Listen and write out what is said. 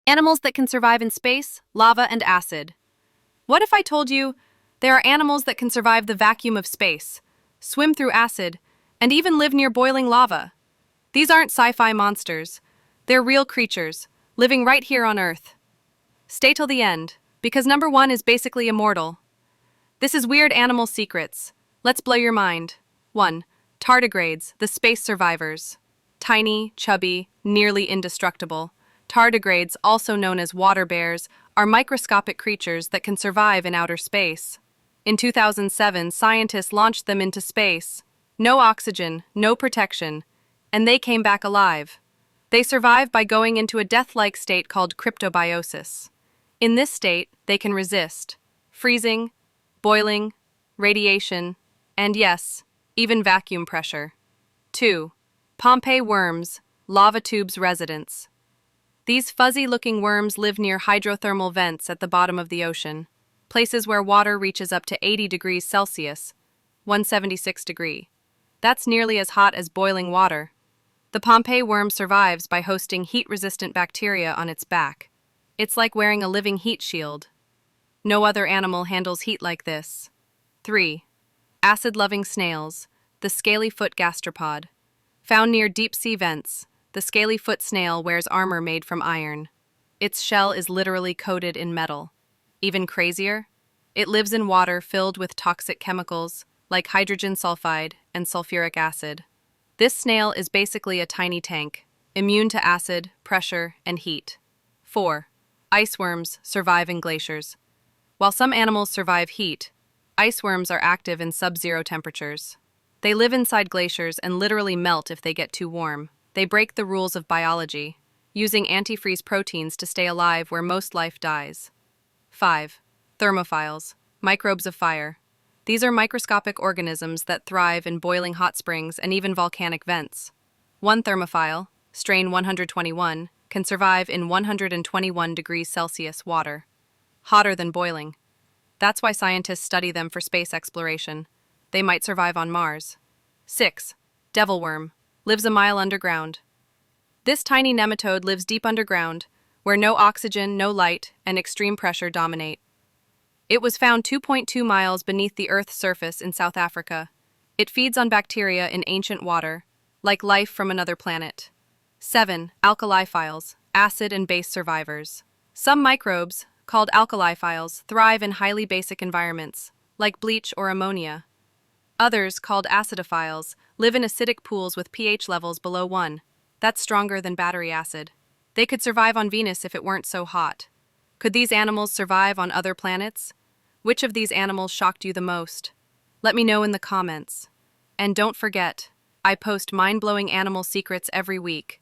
Animals that can survive in space, lava, and acid. What if I told you there are animals that can survive the vacuum of space, swim through acid, and even live near boiling lava? These aren't sci-fi monsters. They're real creatures, living right here on Earth. Stay till the end, because number one is basically immortal. This is Weird Animal Secrets. Let's blow your mind. 1. Tardigrades, the space survivors. Tiny, chubby, nearly indestructible. Tardigrades, also known as water bears, are microscopic creatures that can survive in outer space. In 2007, scientists launched them into space. No oxygen, no protection, and they came back alive. They survive by going into a death-like state called cryptobiosis. In this state, they can resist freezing, boiling, radiation, and yes, even vacuum pressure. 2. Pompeii worms, lava tubes residents. These fuzzy-looking worms live near hydrothermal vents at the bottom of the ocean, places where water reaches up to 80 degrees Celsius, 176 degree. That's nearly as hot as boiling water. The Pompeii worm survives by hosting heat-resistant bacteria on its back. It's like wearing a living heat shield. No other animal handles heat like this. 3. Acid-loving snails, the scaly-foot gastropod. Found near deep-sea vents, the scaly-foot snail wears armor made from iron. Its shell is literally coated in metal. Even crazier, it lives in water filled with toxic chemicals like hydrogen sulfide and sulfuric acid. This snail is basically a tiny tank, immune to acid, pressure, and heat. 4. Iceworms survive in glaciers. While some animals survive heat, iceworms are active in sub-zero temperatures. They live inside glaciers and literally melt if they get too warm. They break the rules of biology, using antifreeze proteins to stay alive where most life dies. 5. Thermophiles, microbes of fire. These are microscopic organisms that thrive in boiling hot springs and even volcanic vents. One thermophile, strain 121, can survive in 121 degrees Celsius water, hotter than boiling. That's why scientists study them for space exploration. They might survive on Mars. 6. Devilworm, lives a mile underground. This tiny nematode lives deep underground, where no oxygen, no light, and extreme pressure dominate. It was found 2.2 miles beneath the Earth's surface in South Africa. It feeds on bacteria in ancient water, like life from another planet. 7. Alkaliphiles, acid and base survivors. Some microbes, called alkaliphiles, thrive in highly basic environments, like bleach or ammonia. Others, called acidophiles, live in acidic pools with pH levels below 1. That's stronger than battery acid. They could survive on Venus if it weren't so hot. Could these animals survive on other planets? Which of these animals shocked you the most? Let me know in the comments. And don't forget, I post mind-blowing animal secrets every week.